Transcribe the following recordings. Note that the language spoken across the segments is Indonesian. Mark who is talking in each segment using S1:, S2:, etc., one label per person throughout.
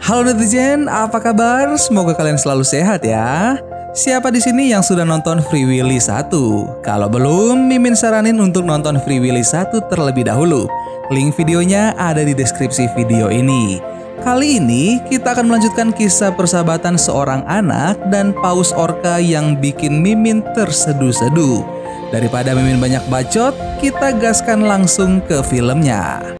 S1: Halo netizen, apa kabar? Semoga kalian selalu sehat ya. Siapa di sini yang sudah nonton Free Willy 1? Kalau belum, Mimin saranin untuk nonton Free Willy 1 terlebih dahulu. Link videonya ada di deskripsi video ini. Kali ini kita akan melanjutkan kisah persahabatan seorang anak dan paus orca yang bikin Mimin terseduh-seduh. Daripada Mimin banyak bacot, kita gaskan langsung ke filmnya.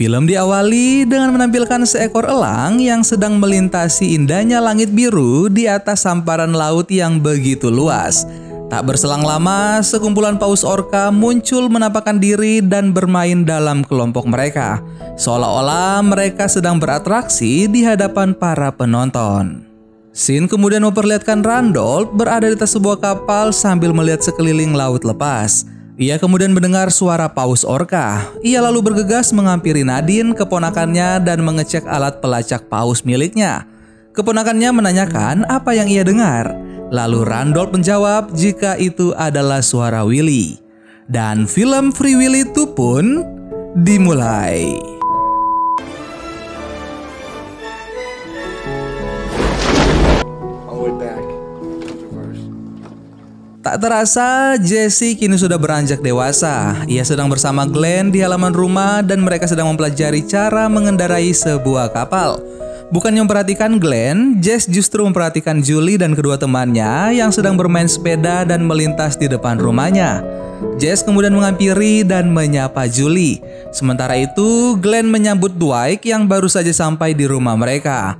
S1: Film diawali dengan menampilkan seekor elang yang sedang melintasi indahnya langit biru di atas hamparan laut yang begitu luas. Tak berselang lama, sekumpulan paus orca muncul menampakkan diri dan bermain dalam kelompok mereka. Seolah-olah mereka sedang beratraksi di hadapan para penonton. Scene kemudian memperlihatkan Randolph berada di atas sebuah kapal sambil melihat sekeliling laut lepas. Ia kemudian mendengar suara paus orca. Ia lalu bergegas menghampiri Nadine, keponakannya, dan mengecek alat pelacak paus miliknya. Keponakannya menanyakan apa yang ia dengar. Lalu Randolph menjawab jika itu adalah suara Willy. Dan film Free Willy 2 pun dimulai. Tak terasa, Jesse kini sudah beranjak dewasa. Ia sedang bersama Glenn di halaman rumah dan mereka sedang mempelajari cara mengendarai sebuah kapal. Bukannya memperhatikan Glenn, Jess justru memperhatikan Julie dan kedua temannya yang sedang bermain sepeda dan melintas di depan rumahnya. Jess kemudian menghampiri dan menyapa Julie. Sementara itu, Glenn menyambut Dwight yang baru saja sampai di rumah mereka.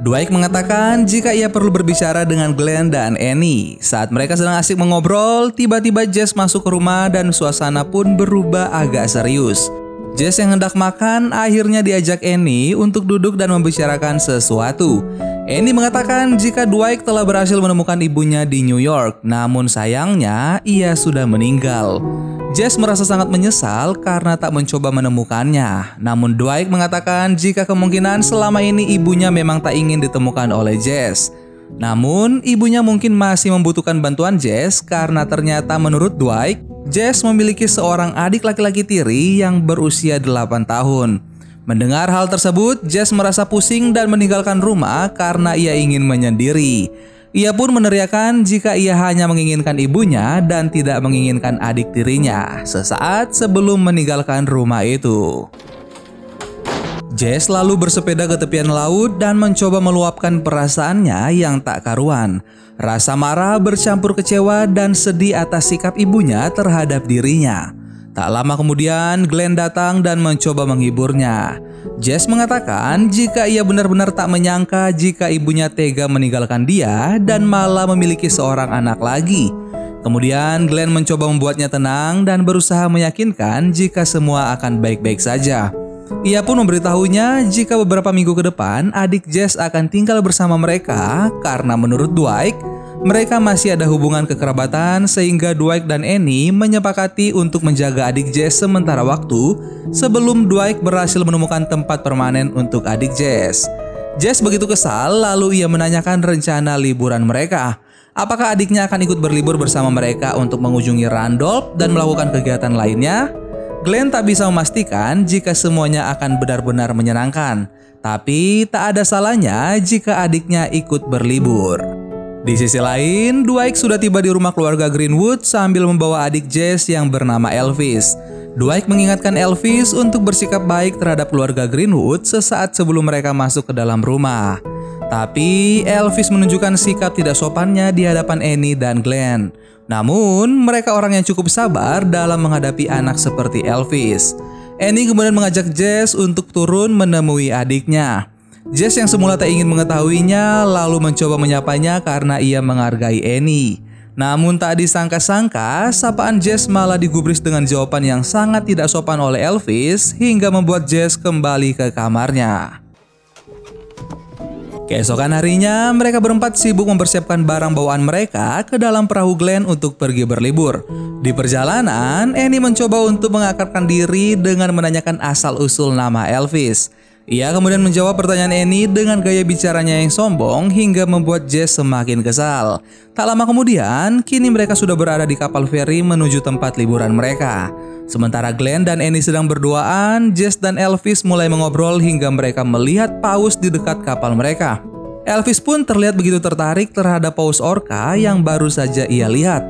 S1: Dwight mengatakan jika ia perlu berbicara dengan Glenn dan Annie. Saat mereka sedang asik mengobrol, tiba-tiba Jess masuk ke rumah dan suasana pun berubah agak serius. Jess yang hendak makan akhirnya diajak Annie untuk duduk dan membicarakan sesuatu. Annie mengatakan jika Dwight telah berhasil menemukan ibunya di New York, namun sayangnya ia sudah meninggal. Jess merasa sangat menyesal karena tak mencoba menemukannya. Namun Dwight mengatakan jika kemungkinan selama ini ibunya memang tak ingin ditemukan oleh Jess. Namun ibunya mungkin masih membutuhkan bantuan Jess karena ternyata menurut Dwight, Jess memiliki seorang adik laki-laki tiri yang berusia 8 tahun. Mendengar hal tersebut, Jess merasa pusing dan meninggalkan rumah karena ia ingin menyendiri. Ia pun meneriakkan jika ia hanya menginginkan ibunya dan tidak menginginkan adik tirinya sesaat sebelum meninggalkan rumah itu. Jess lalu bersepeda ke tepian laut dan mencoba meluapkan perasaannya yang tak karuan. Rasa marah bercampur kecewa dan sedih atas sikap ibunya terhadap dirinya. Tak lama kemudian, Glenn datang dan mencoba menghiburnya. Jess mengatakan jika ia benar-benar tak menyangka jika ibunya tega meninggalkan dia dan malah memiliki seorang anak lagi. Kemudian Glenn mencoba membuatnya tenang dan berusaha meyakinkan jika semua akan baik-baik saja. Ia pun memberitahunya jika beberapa minggu ke depan adik Jess akan tinggal bersama mereka karena menurut Dwight, mereka masih ada hubungan kekerabatan sehingga Dwight dan Annie menyepakati untuk menjaga adik Jess sementara waktu sebelum Dwight berhasil menemukan tempat permanen untuk adik Jess. Jess begitu kesal lalu ia menanyakan rencana liburan mereka. Apakah adiknya akan ikut berlibur bersama mereka untuk mengunjungi Randolph dan melakukan kegiatan lainnya? Glenn tak bisa memastikan jika semuanya akan benar-benar menyenangkan. Tapi tak ada salahnya jika adiknya ikut berlibur. Di sisi lain, Dwight sudah tiba di rumah keluarga Greenwood sambil membawa adik Jess yang bernama Elvis. Dwight mengingatkan Elvis untuk bersikap baik terhadap keluarga Greenwood sesaat sebelum mereka masuk ke dalam rumah. Tapi Elvis menunjukkan sikap tidak sopannya di hadapan Annie dan Glenn. Namun, mereka orang yang cukup sabar dalam menghadapi anak seperti Elvis. Annie kemudian mengajak Jess untuk turun menemui adiknya. Jess yang semula tak ingin mengetahuinya lalu mencoba menyapanya karena ia menghargai Annie. Namun tak disangka-sangka, sapaan Jess malah digubris dengan jawaban yang sangat tidak sopan oleh Elvis hingga membuat Jess kembali ke kamarnya. Keesokan harinya, mereka berempat sibuk mempersiapkan barang bawaan mereka ke dalam perahu Glenn untuk pergi berlibur. Di perjalanan, Annie mencoba untuk mengakrabkan diri dengan menanyakan asal-usul nama Elvis. Ia kemudian menjawab pertanyaan Annie dengan gaya bicaranya yang sombong hingga membuat Jess semakin kesal. Tak lama kemudian, kini mereka sudah berada di kapal feri menuju tempat liburan mereka. Sementara Glenn dan Annie sedang berduaan, Jess dan Elvis mulai mengobrol hingga mereka melihat paus di dekat kapal mereka. Elvis pun terlihat begitu tertarik terhadap paus orca yang baru saja ia lihat.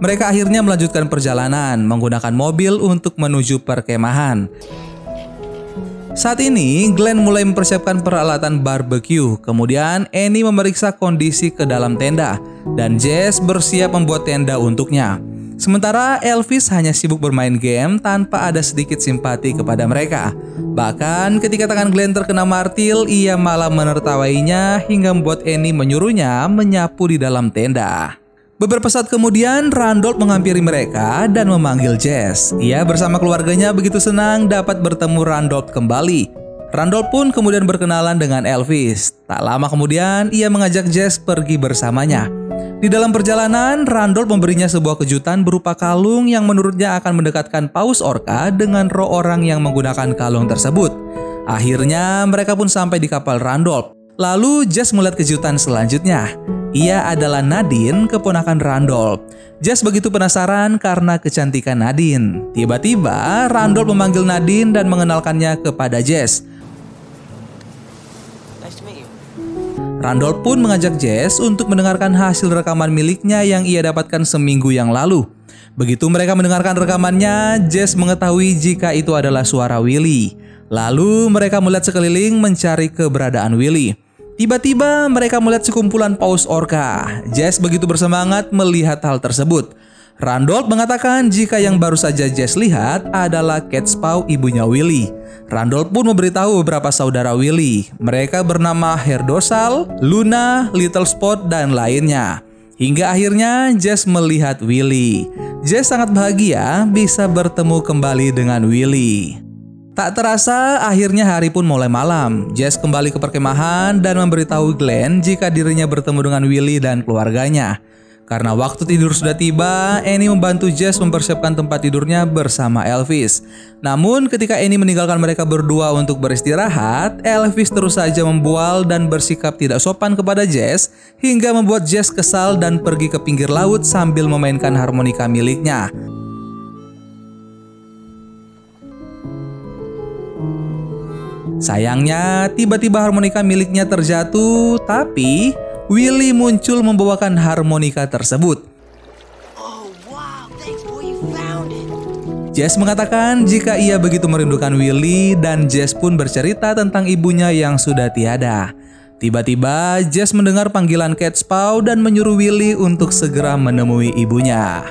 S1: Mereka akhirnya melanjutkan perjalanan menggunakan mobil untuk menuju perkemahan. Saat ini, Glenn mulai mempersiapkan peralatan barbecue. Kemudian, Annie memeriksa kondisi ke dalam tenda, dan Jess bersiap membuat tenda untuknya. Sementara Elvis hanya sibuk bermain game tanpa ada sedikit simpati kepada mereka. Bahkan ketika tangan Glenn terkena martil, ia malah menertawainya hingga membuat Annie menyuruhnya menyapu di dalam tenda. Beberapa saat kemudian, Randolph menghampiri mereka dan memanggil Jess. Ia bersama keluarganya begitu senang dapat bertemu Randolph kembali. Randolph pun kemudian berkenalan dengan Elvis. Tak lama kemudian, ia mengajak Jess pergi bersamanya. Di dalam perjalanan, Randolph memberinya sebuah kejutan berupa kalung yang menurutnya akan mendekatkan paus orca dengan roh orang yang menggunakan kalung tersebut. Akhirnya, mereka pun sampai di kapal Randolph. Lalu Jess melihat kejutan selanjutnya. Ia adalah Nadine, keponakan Randolph. Jess begitu penasaran karena kecantikan Nadine. Tiba-tiba Randolph memanggil Nadine dan mengenalkannya kepada Jess. Randolph pun mengajak Jess untuk mendengarkan hasil rekaman miliknya yang ia dapatkan seminggu yang lalu. Begitu mereka mendengarkan rekamannya, Jess mengetahui jika itu adalah suara Willy. Lalu mereka melihat sekeliling mencari keberadaan Willy. Tiba-tiba mereka melihat sekumpulan paus orca. Jess begitu bersemangat melihat hal tersebut. Randolph mengatakan jika yang baru saja Jess lihat adalah Catspaw, ibunya Willy. Randolph pun memberitahu beberapa saudara Willy. Mereka bernama Hairdorsal, Luna, Little Spot, dan lainnya. Hingga akhirnya Jess melihat Willy. Jess sangat bahagia bisa bertemu kembali dengan Willy. Tak terasa, akhirnya hari pun mulai malam. Jess kembali ke perkemahan dan memberitahu Glenn jika dirinya bertemu dengan Willy dan keluarganya. Karena waktu tidur sudah tiba, Annie membantu Jess mempersiapkan tempat tidurnya bersama Elvis. Namun ketika Annie meninggalkan mereka berdua untuk beristirahat, Elvis terus saja membual dan bersikap tidak sopan kepada Jess hingga membuat Jess kesal dan pergi ke pinggir laut sambil memainkan harmonika miliknya. Sayangnya, tiba-tiba harmonika miliknya terjatuh, tapi Willy muncul membawakan harmonika tersebut. Jess mengatakan jika ia begitu merindukan Willy dan Jess pun bercerita tentang ibunya yang sudah tiada. Tiba-tiba Jess mendengar panggilan Catspaw dan menyuruh Willy untuk segera menemui ibunya.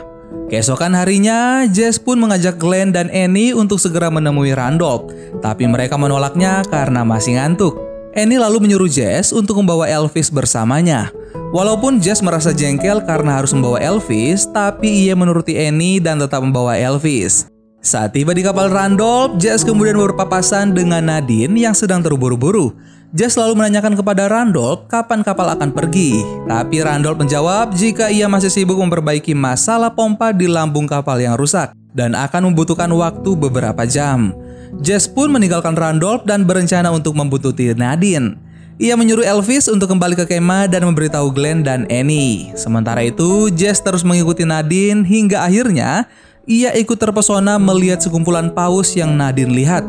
S1: Keesokan harinya, Jess pun mengajak Glenn dan Annie untuk segera menemui Randolph, tapi mereka menolaknya karena masih ngantuk. Annie lalu menyuruh Jess untuk membawa Elvis bersamanya. Walaupun Jess merasa jengkel karena harus membawa Elvis, tapi ia menuruti Annie dan tetap membawa Elvis. Saat tiba di kapal Randolph, Jess kemudian berpapasan dengan Nadine yang sedang terburu-buru. Jess lalu menanyakan kepada Randolph kapan kapal akan pergi. Tapi Randolph menjawab jika ia masih sibuk memperbaiki masalah pompa di lambung kapal yang rusak dan akan membutuhkan waktu beberapa jam. Jess pun meninggalkan Randolph dan berencana untuk membuntuti Nadine. Ia menyuruh Elvis untuk kembali ke kemah dan memberitahu Glenn dan Annie. Sementara itu, Jess terus mengikuti Nadine hingga akhirnya ia ikut terpesona melihat sekumpulan paus yang Nadine lihat.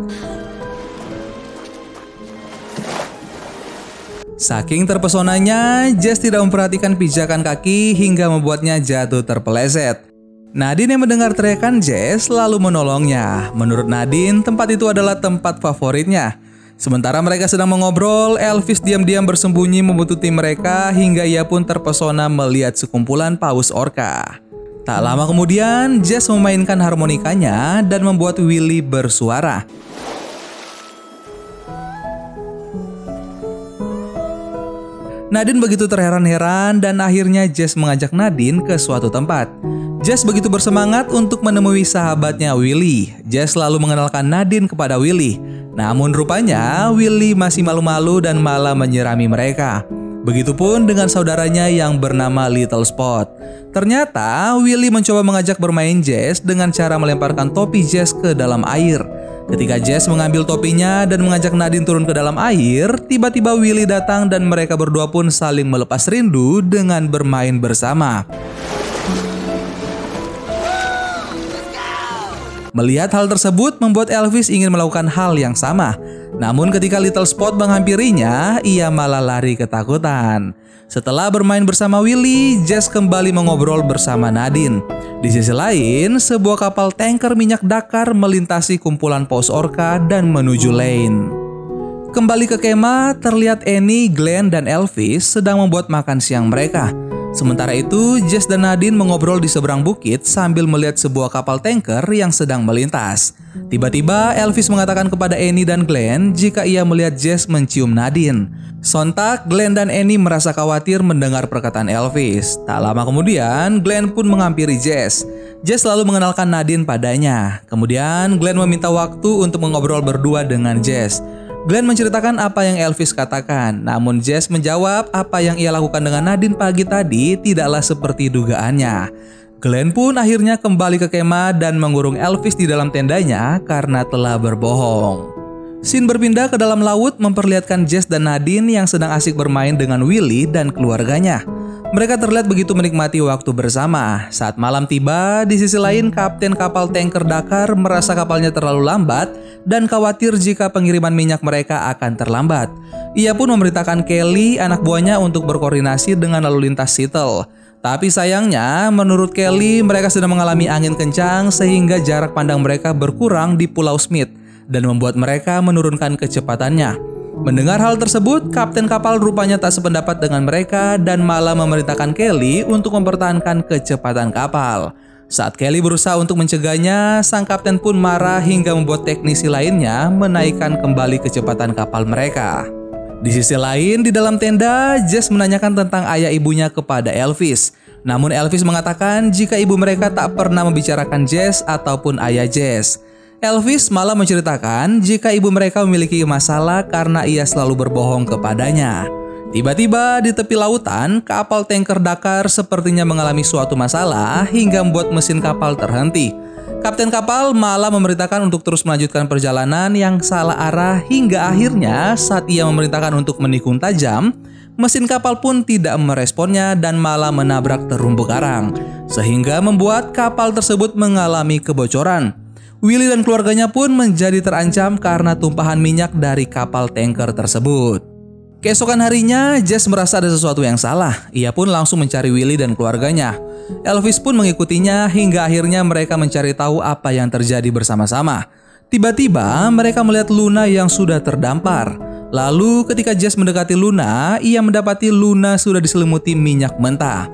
S1: Saking terpesonanya, Jess tidak memperhatikan pijakan kaki hingga membuatnya jatuh terpeleset. Nadine yang mendengar teriakan Jess lalu menolongnya. Menurut Nadine, tempat itu adalah tempat favoritnya. Sementara mereka sedang mengobrol, Elvis diam-diam bersembunyi membuntuti mereka hingga ia pun terpesona melihat sekumpulan paus orca. Tak lama kemudian, Jess memainkan harmonikanya dan membuat Willy bersuara. Nadine begitu terheran-heran dan akhirnya Jess mengajak Nadine ke suatu tempat. Jess begitu bersemangat untuk menemui sahabatnya Willy. Jess lalu mengenalkan Nadine kepada Willy. Namun rupanya Willy masih malu-malu dan malah menyirami mereka. Begitupun dengan saudaranya yang bernama Little Spot. Ternyata Willy mencoba mengajak bermain Jess dengan cara melemparkan topi Jess ke dalam air. Ketika Jess mengambil topinya dan mengajak Nadine turun ke dalam air, tiba-tiba Willy datang dan mereka berdua pun saling melepas rindu dengan bermain bersama. Melihat hal tersebut membuat Elvis ingin melakukan hal yang sama. Namun ketika Little Spot menghampirinya, ia malah lari ketakutan. Setelah bermain bersama Willy, Jess kembali mengobrol bersama Nadine. Di sisi lain, sebuah kapal tanker minyak Dakar melintasi kumpulan paus orca dan menuju Lane. Kembali ke kemah, terlihat Annie, Glenn, dan Elvis sedang membuat makan siang mereka. Sementara itu, Jess dan Nadine mengobrol di seberang bukit sambil melihat sebuah kapal tanker yang sedang melintas. Tiba-tiba, Elvis mengatakan kepada Annie dan Glenn jika ia melihat Jess mencium Nadine. Sontak, Glenn dan Annie merasa khawatir mendengar perkataan Elvis. Tak lama kemudian, Glenn pun menghampiri Jess. Jess lalu mengenalkan Nadine padanya. Kemudian, Glenn meminta waktu untuk mengobrol berdua dengan Jess. Glenn menceritakan apa yang Elvis katakan, namun Jess menjawab apa yang ia lakukan dengan Nadine pagi tadi tidaklah seperti dugaannya. Glenn pun akhirnya kembali ke kemah dan mengurung Elvis di dalam tendanya karena telah berbohong. Scene berpindah ke dalam laut memperlihatkan Jess dan Nadine yang sedang asik bermain dengan Willy dan keluarganya. Mereka terlihat begitu menikmati waktu bersama. Saat malam tiba, di sisi lain kapten kapal tanker Dakar merasa kapalnya terlalu lambat dan khawatir jika pengiriman minyak mereka akan terlambat. Ia pun memerintahkan Kelly, anak buahnya, untuk berkoordinasi dengan lalu lintas Seattle. Tapi sayangnya, menurut Kelly, mereka sedang mengalami angin kencang sehingga jarak pandang mereka berkurang di Pulau Smith dan membuat mereka menurunkan kecepatannya. Mendengar hal tersebut, kapten kapal rupanya tak sependapat dengan mereka dan malah memerintahkan Kelly untuk mempertahankan kecepatan kapal. Saat Kelly berusaha untuk mencegahnya, sang kapten pun marah hingga membuat teknisi lainnya menaikkan kembali kecepatan kapal mereka. Di sisi lain, di dalam tenda, Jess menanyakan tentang ayah ibunya kepada Elvis. Namun Elvis mengatakan jika ibu mereka tak pernah membicarakan Jess ataupun ayah Jess. Elvis malah menceritakan jika ibu mereka memiliki masalah karena ia selalu berbohong kepadanya. Tiba-tiba di tepi lautan, kapal tanker Dakar sepertinya mengalami suatu masalah hingga membuat mesin kapal terhenti. Kapten kapal malah memerintahkan untuk terus melanjutkan perjalanan yang salah arah hingga akhirnya saat ia memerintahkan untuk menikung tajam, mesin kapal pun tidak meresponnya dan malah menabrak terumbu karang, sehingga membuat kapal tersebut mengalami kebocoran. Willy dan keluarganya pun menjadi terancam karena tumpahan minyak dari kapal tanker tersebut. Keesokan harinya, Jess merasa ada sesuatu yang salah. Ia pun langsung mencari Willy dan keluarganya. Elvis pun mengikutinya hingga akhirnya mereka mencari tahu apa yang terjadi bersama-sama. Tiba-tiba mereka melihat Luna yang sudah terdampar. Lalu ketika Jess mendekati Luna, ia mendapati Luna sudah diselimuti minyak mentah.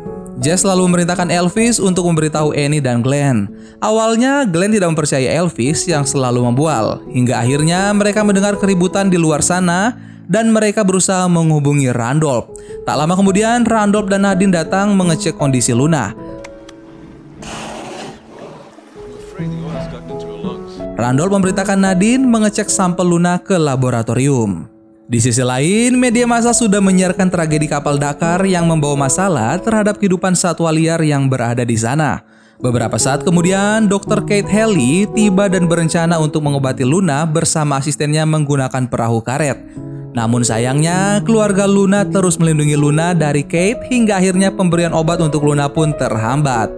S1: Jess lalu memerintahkan Elvis untuk memberitahu Annie dan Glenn. Awalnya Glenn tidak mempercayai Elvis yang selalu membual. Hingga akhirnya mereka mendengar keributan di luar sana dan mereka berusaha menghubungi Randolph. Tak lama kemudian Randolph dan Nadine datang mengecek kondisi Luna. Randolph memerintahkan Nadine mengecek sampel Luna ke laboratorium. Di sisi lain, media massa sudah menyiarkan tragedi kapal Dakar yang membawa masalah terhadap kehidupan satwa liar yang berada di sana. Beberapa saat kemudian, Dr. Kate Haley tiba dan berencana untuk mengobati Luna bersama asistennya menggunakan perahu karet. Namun sayangnya, keluarga Luna terus melindungi Luna dari Kate hingga akhirnya pemberian obat untuk Luna pun terhambat.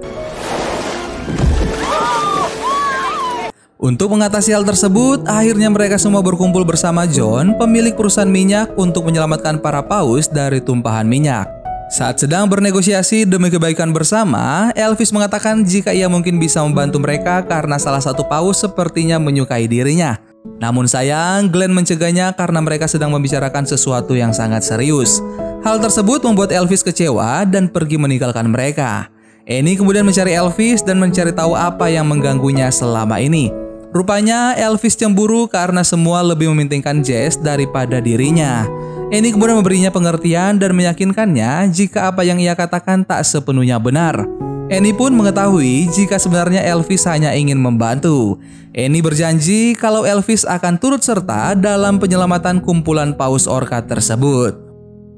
S1: Untuk mengatasi hal tersebut, akhirnya mereka semua berkumpul bersama John, pemilik perusahaan minyak, untuk menyelamatkan para paus dari tumpahan minyak. Saat sedang bernegosiasi demi kebaikan bersama, Elvis mengatakan jika ia mungkin bisa membantu mereka karena salah satu paus sepertinya menyukai dirinya. Namun sayang, Glenn mencegahnya karena mereka sedang membicarakan sesuatu yang sangat serius. Hal tersebut membuat Elvis kecewa dan pergi meninggalkan mereka. Annie kemudian mencari Elvis dan mencari tahu apa yang mengganggunya selama ini. Rupanya Elvis cemburu karena semua lebih mementingkan Jess daripada dirinya. Annie kemudian memberinya pengertian dan meyakinkannya jika apa yang ia katakan tak sepenuhnya benar. Annie pun mengetahui jika sebenarnya Elvis hanya ingin membantu. Annie berjanji kalau Elvis akan turut serta dalam penyelamatan kumpulan paus orca tersebut.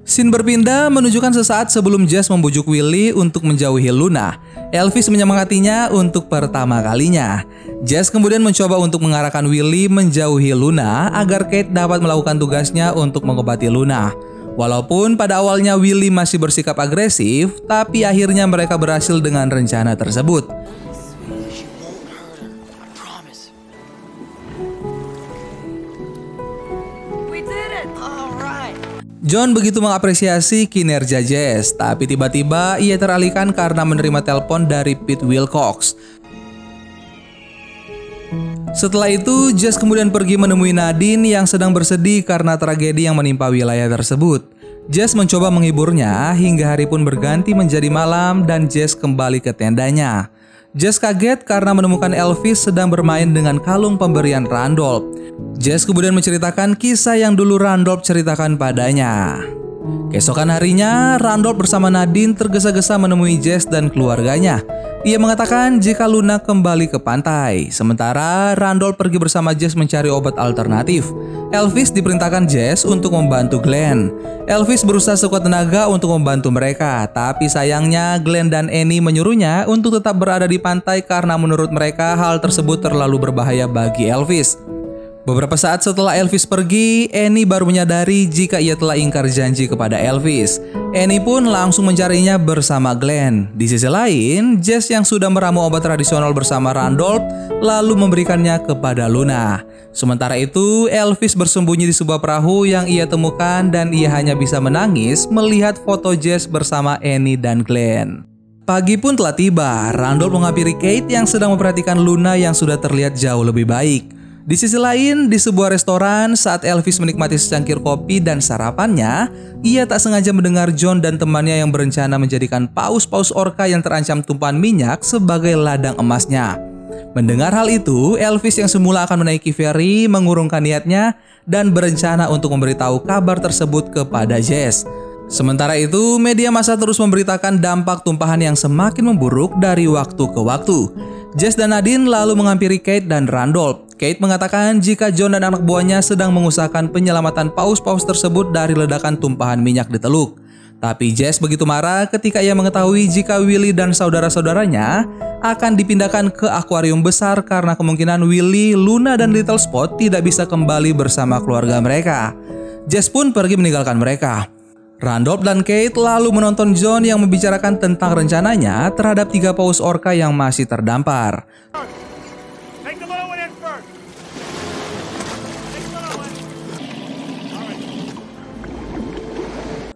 S1: Scene berpindah menunjukkan sesaat sebelum Jess membujuk Willy untuk menjauhi Luna. Elvis menyemangatinya untuk pertama kalinya. Jess kemudian mencoba untuk mengarahkan Willy menjauhi Luna agar Kate dapat melakukan tugasnya untuk mengobati Luna. Walaupun pada awalnya Willy masih bersikap agresif, tapi akhirnya mereka berhasil dengan rencana tersebut. John begitu mengapresiasi kinerja Jess, tapi tiba-tiba ia teralihkan karena menerima telepon dari Pete Wilcox. Setelah itu, Jess kemudian pergi menemui Nadine yang sedang bersedih karena tragedi yang menimpa wilayah tersebut. Jess mencoba menghiburnya hingga hari pun berganti menjadi malam dan Jess kembali ke tendanya. Jess kaget karena menemukan Elvis sedang bermain dengan kalung pemberian Randolph. Jess kemudian menceritakan kisah yang dulu Randolph ceritakan padanya. Keesokan harinya, Randolph bersama Nadine tergesa-gesa menemui Jess dan keluarganya. Ia mengatakan jika Luna kembali ke pantai, sementara Randolph pergi bersama Jess mencari obat alternatif. Elvis diperintahkan Jess untuk membantu Glenn. Elvis berusaha sekuat tenaga untuk membantu mereka, tapi sayangnya Glenn dan Annie menyuruhnya untuk tetap berada di pantai karena menurut mereka hal tersebut terlalu berbahaya bagi Elvis. Beberapa saat setelah Elvis pergi, Annie baru menyadari jika ia telah ingkar janji kepada Elvis. Annie pun langsung mencarinya bersama Glenn. Di sisi lain, Jess yang sudah meramu obat tradisional bersama Randolph lalu memberikannya kepada Luna. Sementara itu, Elvis bersembunyi di sebuah perahu yang ia temukan dan ia hanya bisa menangis melihat foto Jess bersama Annie dan Glenn. Pagi pun telah tiba. Randolph menghampiri Kate yang sedang memperhatikan Luna yang sudah terlihat jauh lebih baik. Di sisi lain, di sebuah restoran, saat Elvis menikmati secangkir kopi dan sarapannya, ia tak sengaja mendengar John dan temannya yang berencana menjadikan paus-paus orka yang terancam tumpahan minyak sebagai ladang emasnya. Mendengar hal itu, Elvis yang semula akan menaiki ferry mengurungkan niatnya dan berencana untuk memberitahu kabar tersebut kepada Jess. Sementara itu, media massa terus memberitakan dampak tumpahan yang semakin memburuk dari waktu ke waktu. Jess dan Nadine lalu menghampiri Kate dan Randolph. Kate mengatakan jika John dan anak buahnya sedang mengusahakan penyelamatan paus-paus tersebut dari ledakan tumpahan minyak di teluk. Tapi Jess begitu marah ketika ia mengetahui jika Willy dan saudara-saudaranya akan dipindahkan ke akuarium besar karena kemungkinan Willy, Luna, dan Little Spot tidak bisa kembali bersama keluarga mereka. Jess pun pergi meninggalkan mereka. Randolph dan Kate lalu menonton John yang membicarakan tentang rencananya terhadap 3 paus orka yang masih terdampar.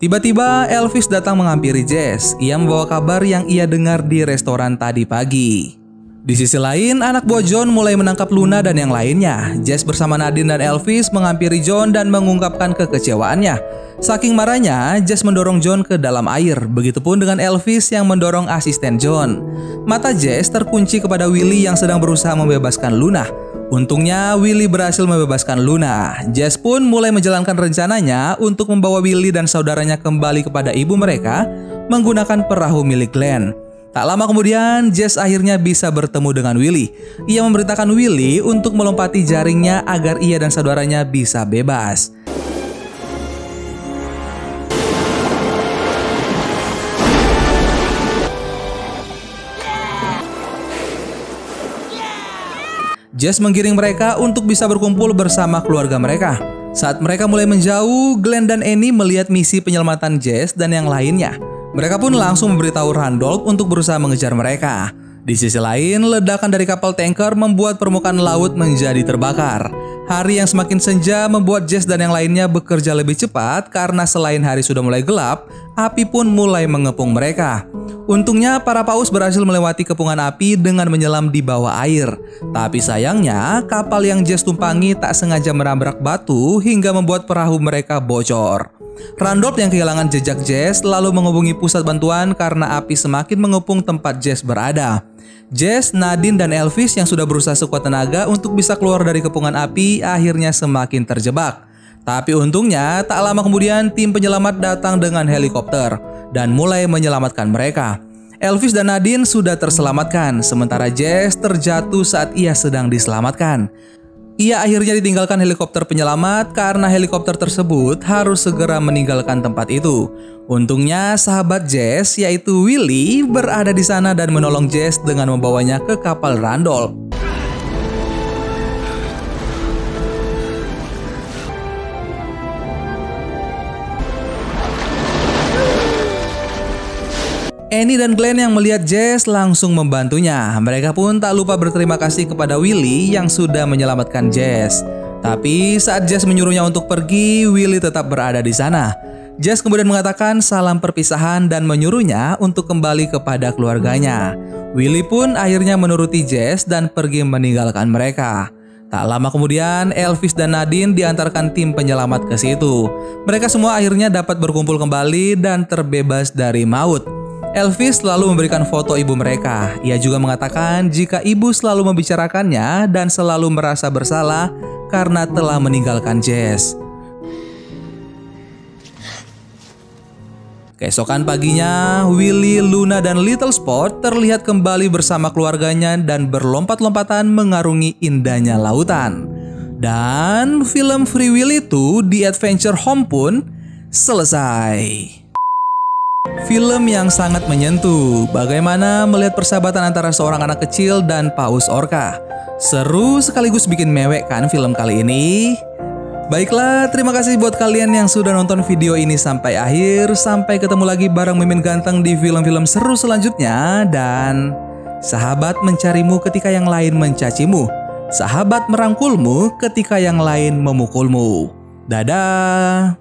S1: Tiba-tiba Elvis datang menghampiri Jess. Ia membawa kabar yang ia dengar di restoran tadi pagi. Di sisi lain, anak buah John mulai menangkap Luna dan yang lainnya. Jess bersama Nadine dan Elvis menghampiri John dan mengungkapkan kekecewaannya. Saking marahnya, Jess mendorong John ke dalam air. Begitupun dengan Elvis yang mendorong asisten John. Mata Jess terkunci kepada Willy yang sedang berusaha membebaskan Luna. Untungnya Willy berhasil membebaskan Luna. Jess pun mulai menjalankan rencananya untuk membawa Willy dan saudaranya kembali kepada ibu mereka menggunakan perahu milik Glenn. Tak lama kemudian, Jess akhirnya bisa bertemu dengan Willy. Ia memberitakan Willy untuk melompati jaringnya agar ia dan saudaranya bisa bebas. Jess menggiring mereka untuk bisa berkumpul bersama keluarga mereka. Saat mereka mulai menjauh, Glenn dan Annie melihat misi penyelamatan Jess dan yang lainnya. Mereka pun langsung memberitahu Randolph untuk berusaha mengejar mereka. Di sisi lain, ledakan dari kapal tanker membuat permukaan laut menjadi terbakar. Hari yang semakin senja membuat Jess dan yang lainnya bekerja lebih cepat karena selain hari sudah mulai gelap, api pun mulai mengepung mereka. Untungnya para paus berhasil melewati kepungan api dengan menyelam di bawah air. Tapi sayangnya kapal yang Jess tumpangi tak sengaja menabrak batu hingga membuat perahu mereka bocor. Randolph yang kehilangan jejak Jess lalu menghubungi pusat bantuan karena api semakin mengepung tempat Jess berada. Jess, Nadine, dan Elvis yang sudah berusaha sekuat tenaga untuk bisa keluar dari kepungan api akhirnya semakin terjebak. Tapi untungnya tak lama kemudian tim penyelamat datang dengan helikopter dan mulai menyelamatkan mereka. Elvis dan Nadine sudah terselamatkan, sementara Jess terjatuh saat ia sedang diselamatkan. Ia akhirnya ditinggalkan helikopter penyelamat karena helikopter tersebut harus segera meninggalkan tempat itu. Untungnya sahabat Jess yaitu Willy berada di sana dan menolong Jess dengan membawanya ke kapal Randolph. Annie dan Glenn yang melihat Jess langsung membantunya. Mereka pun tak lupa berterima kasih kepada Willy yang sudah menyelamatkan Jess. Tapi saat Jess menyuruhnya untuk pergi, Willy tetap berada di sana. Jess kemudian mengatakan salam perpisahan dan menyuruhnya untuk kembali kepada keluarganya. Willy pun akhirnya menuruti Jess dan pergi meninggalkan mereka. Tak lama kemudian, Elvis dan Nadine diantarkan tim penyelamat ke situ. Mereka semua akhirnya dapat berkumpul kembali dan terbebas dari maut. Elvis selalu memberikan foto ibu mereka. Ia juga mengatakan jika ibu selalu membicarakannya dan selalu merasa bersalah karena telah meninggalkan Jess. Keesokan paginya, Willy, Luna, dan Little Spot terlihat kembali bersama keluarganya dan berlompat-lompatan mengarungi indahnya lautan. Dan film Free Willy 2 The Adventure Home pun selesai. Film yang sangat menyentuh, bagaimana melihat persahabatan antara seorang anak kecil dan paus orca. Seru sekaligus bikin mewek kan film kali ini? Baiklah, terima kasih buat kalian yang sudah nonton video ini sampai akhir. Sampai ketemu lagi bareng Mimin Ganteng di film-film seru selanjutnya. Dan sahabat mencarimu ketika yang lain mencacimu. Sahabat merangkulmu ketika yang lain memukulmu. Dadah!